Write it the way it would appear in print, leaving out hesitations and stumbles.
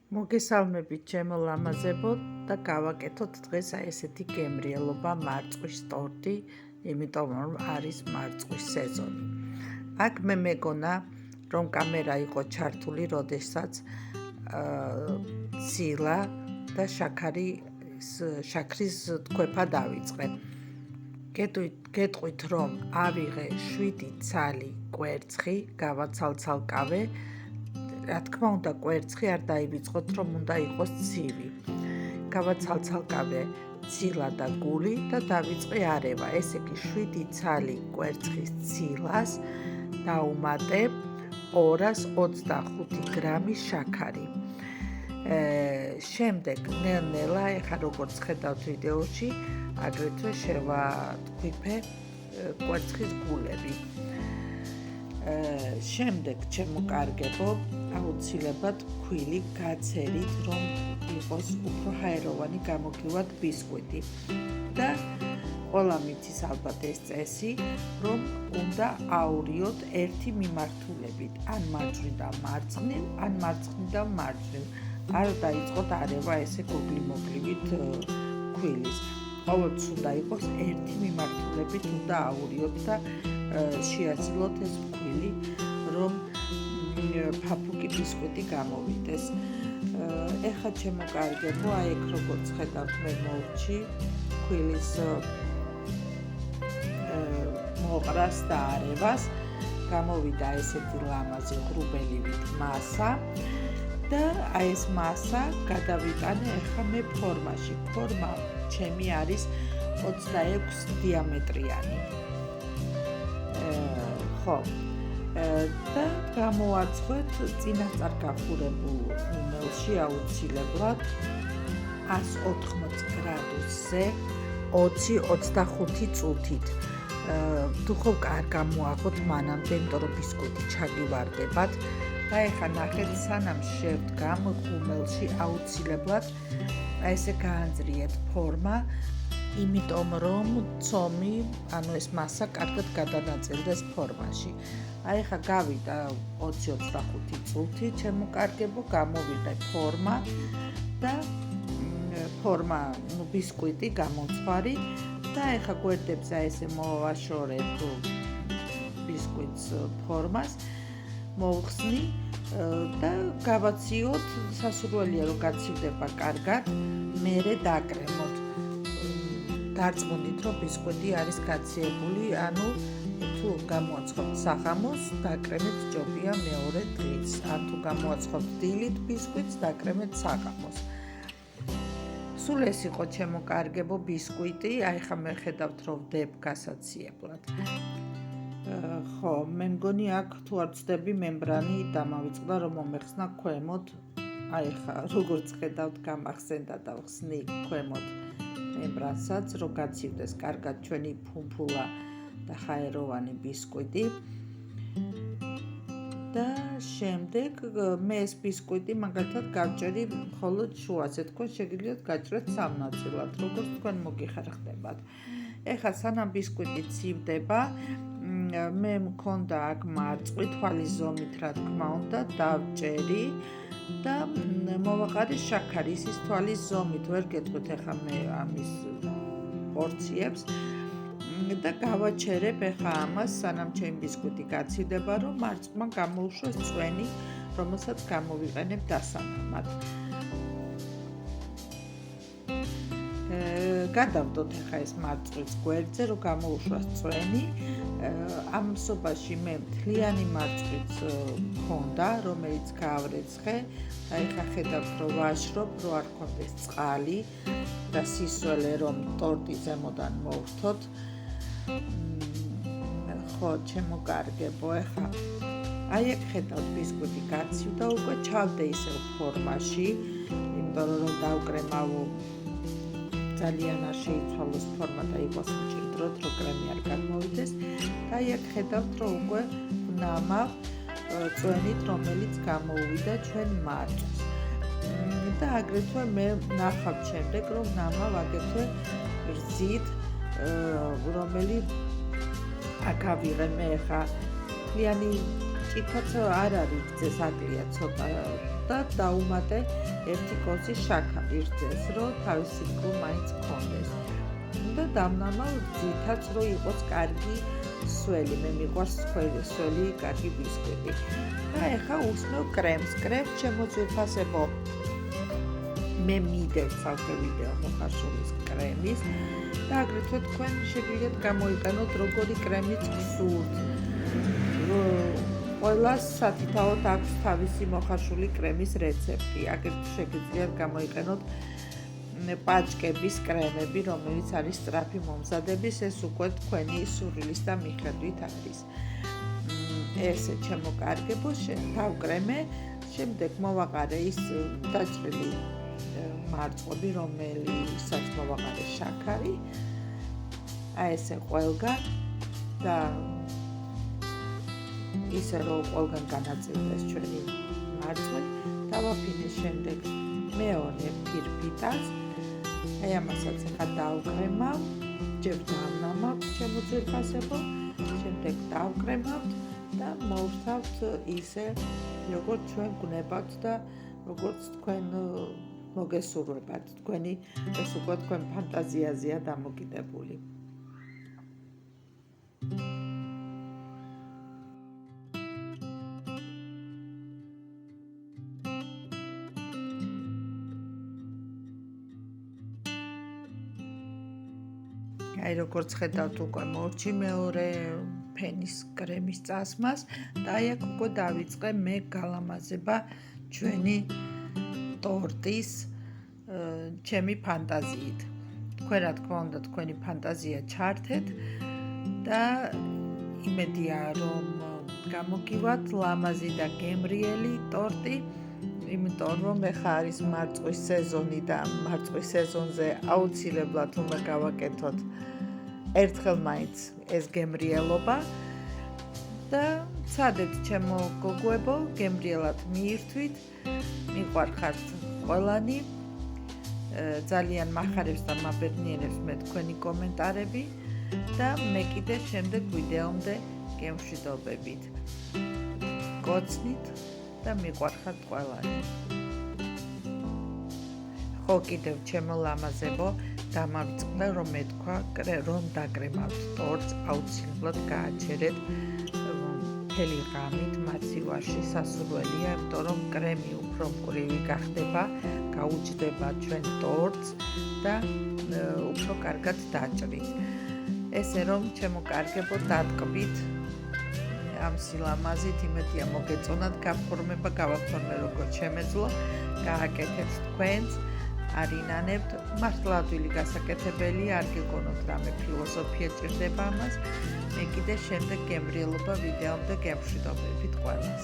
მოგესალმებით ჩემო ლამაზებო და გავაკეთოთ დღეს ესეთი გემრიელობა მარწყვის ტორტი, იმიტომ რომ არის მარწყვის სეზონი. აქ მე მეგონა რომ კამერა იყო ჩართული, როდესაც ცილა და შაქრის თქვეფა დავიწყე. გეტყვით რომ ავიღე 7 ცალი კვერცხი, გავაცალცალკავე. რა თქმა უნდა, კვერცხი არ დაივიწყოთ, რომ უნდა იყოს ცივი. გავაცალცალკავე ცილა და გული და დავიწყე არევა. ესე იგი 7 ცალი კვერცხის ცილას დავუმატე 225 გრამი შაქარი. შემდეგ ნელ-ნელა, ეხლა როგორც ხედავთ ვიდეოში, აგრეთვე შევატყვიფე კვერცხის გულები. შემდეგ ჩემო კარგებო, აუცილებლად ქვილი გაცერით, რომ იყოს უფრო ჰაეროვანი გამოგივათ ბისკვიტი. და ყველა მიცის ალბათ ეს წესი, რომ უნდა აურიოთ ერთი მიმართულებით, ან მარჯვნივ და მარცხნივ, ან მარცხნივ და მარჯვნივ. არ დაიწყოთ არევა ესე გოგლი-მოგლივით ქვილის. ყოველთვის უნდა იყოს ერთი მიმართულებით, უნდა აურიოთ და შეაცილოთ ეს ქვილი, რომ ფაფუკი ბისკვიტი გამოვიდეს. ეხლა ჩემო კარგებო, აი ეგ როგორც ხედავთ მე მოვჭი ქვილის მოყრას და არევას, გამოვიდა ესეთი ლამაზი ღრუბელივით მასა და აი ეს მასა გადავიტანე ეხლა მე ფორმაში. ფორმა ჩემი არის 26 დიამეტრიანი. ხო. და გამოვაწყვეთ წინასწარ გახურებულ უმელში აუცილებლად 180 გრადუსზე 20-25 წუთით. დუხოვკა არ გამოაღოთ მანამდე, იმიტომ რომ ბისკვიტი ჩაგივარდებათ. და ეხლა ნახეთ, სანამ შევდგამ უმელში აუცილებლად ესე გაანძრიეთ ფორმა, იმიტომ რომ ცომი, ანუ ეს მასა კარგად გადანაწილდეს ფორმაში. აი ხა გავიდა 20-25 წუთი, ჩემო კარგებო, გამოვიღე ფორმა და ფორმა, ბისკვიტი გამოცვარი და ეხა გვერდებზე ესე მოვაშორებ ბისკვიტს ფორმას, მოვხსნი და გავაციოთ, სასურველია რომ გაცივდება კარგად, მერე დაკრემოთ. დარწმუნდით რომ ბისკვიტი არის გაციებული, ანუ თუ გამოაცხობთ საღამოს, დაკრემეთ ჯობია მეორე დღის. ან თუ გამოაცხობთ დილით ბისკვიტს, დაკრემეთ საღამოს. სულ ეს იყო ჩემო კარგებო ბისკვიტი, აი ხა მე ხედავთ რომ ვდებ გასაციებლად. ხო, მე მგონი აქ თუ არ ვწდები მემბრანი დამავიწყდა რომ მომეხსნა ქვემოთ. აი ხა როგორც ხედავთ გამახსენდა და ვხსნი ქვემოთ მემბრანსაც, რომ გაცივდეს კარგად ჩვენი ფუმფულა და ჰაეროვანი ბისკვიტი. და შემდეგ მე ეს ბისკვიტი მაგალითად გავჭერი მხოლოდ შუაზე, თქვენ შეგიძლიათ გაჭრეთ სამ ნაწილად, როგორც თქვენ მოგიხერხდებათ. ეხლა სანამ ბისკვიტი ცივდება, მე მქონდა აქ მარწყვი თვალის ზომით, რა თქმა უნდა, დავჭერი და მოვაყარე შაქარი ისის თვალის ზომით, ვერ გეტყვით ეხლა მე ამის პორციებს და გავაჩერებ ეხლა ამას, სანამ ჩემი ბისკვიტი გაცივდება, რომ მარწყმა გამოუშვეს წვენი, რომელსაც გამოვიყენებ დასამამად. გადავდოთ ეხლა ეს მარწყვის გვერდზე, რომ გამოუშვას წვენი. ამ მსობაში მე მთლიანი მარწყვიც მქონდა, რომელიც გავრეცხე. ეხლა ხედავთ რომ ვაშრობ, რომ არ გქონდეს წყალი და სისველე, რომ ტორტი ზემოდან მოვრთოთ. ხო, ჩემო კარგებო, ეხლა აი ეგ ხედავთ ბისკვიტი გაცივდა, უკვე ჩავდე ისევ ფორმაში, იმიტომ რომ დავკრემავ ძალიან არ შეიცვალოს ფორმა და იყოს მჭიდროდ, რომ კრემი არ გამოვიდეს. და აი აქ ხედავთ რომ უკვე ვნამავ წვენით, რომელიც გამოუვიდა ჩვენ მარწყვს. და აგრეთვე მე ნახავ შემდეგ, რომ ვნამავ აგრეთვე რძით, რომელიც აქ ავიღე მე ხა მთლიანი ჭიქაც არ არის, გზეს აკლია ცოტა და დაუმატე ერთი კოცი შაქარი რძეს, რომ თავისი გულ მაინც გქონდეს. და დამნამალ ძითაც რომ იყოს კარგი სველი, მე მიყვარს სველი, კარგი ბისკვიტი. და ეხა უსმევ კრემს ჩემო ძვირფასებო. მე მიდევ ცალკე ვიდეო მოხარშულის კრემის და აგრეთვე თქვენ შეგიძლიათ გამოიყენოთ როგორი კრემიც გსურთ. ყველას სათითაოდ აქვს თავისი მოხარშული კრემის რეცეპტი. აგრეთვე შეგიძლიათ გამოიყენოთ პაჭკების კრემები, რომელიც არის სწრაფი მომზადების, ეს უკვე თქვენი სურვილის და მიხედვით არის. ესე ჩემო კარგებო, დავკრემე, შემდეგ მოვაყარე ის დაჭრილი მარწყვები, რომელსაც მოვაყარე შაქარი. აი ესე ყველგან და ისე რომ ყველგან განაწილდეს ჩვენი მარწყვი, დავაფინე შემდეგ მეორე ფირფიტას. აი ამასაც ახლა დავკრემავ, ჯერ დავნამავ ჩემო ძვირფასებო, შემდეგ დავკრემავთ და მოვთავთ ისე, როგორც ჩვენ გნებავთ და როგორც თქვენ მოგესურვებათ. თქვენი ეს უკვე თქვენ ფანტაზიაზეა დამოკიდებული. აი როგორც ხედავთ უკვე მორჩი მეორე ფენის კრემის წასმას და აი აქ უკვე დავიწყე მე გალამაზება ჩვენი ტორტის ჩემი ფანტაზიით. თქვენ რა თქმა უნდა თქვენი ფანტაზია ჩართეთ და იმედია რომ გამოგივათ ლამაზი და გემრიელი ტორტი. იმიტომ რომ ეხა არის მარწყვის სეზონი და მარწყვის სეზონზე აუცილებლად უნდა გავაკეთოთ ერთხელ მაინც ეს გემრიელობა და ცადეთ ჩემო გოგოებო, გემრიელად მიირთვით, მიყვარხართ ყველანი, ძალიან მახარებს და მაბედნიერებს მე თქვენი კომენტარები და მე კიდე შემდეგ ვიდეომდე გემშვიდობებით. გოცნით და მიყვარხართ ყველანი. ხო კიდევ ჩემო ლამაზებო, დამავიწყდა რომ მეთქვა რომ დაკრემავთ ტორტს, აუცილებლად გააჩერეთ მთელი ღამით მაცივარში სასურველია, იმიტომ რომ კრემი უფრო მკვრივი გახდება, გაუჯდება ჩვენ ტორტს და უფრო კარგად დაჭრით. ესე რომ ჩემო კარგებო, დატკბით ამ სილამაზით, იმედია მოგეწონათ გაფორმება, გავაფორმე როგორც შემეძლო, გააკეთეთ თქვენც, არინანებთ, მართლა ადვილი გასაკეთებელი, არ გეგონოთ რამე ფილოსოფია ჭირდება ამას. მე კიდე შემდეგ გემრიელობა ვიდეომდე გემშვიდობებით ყველას.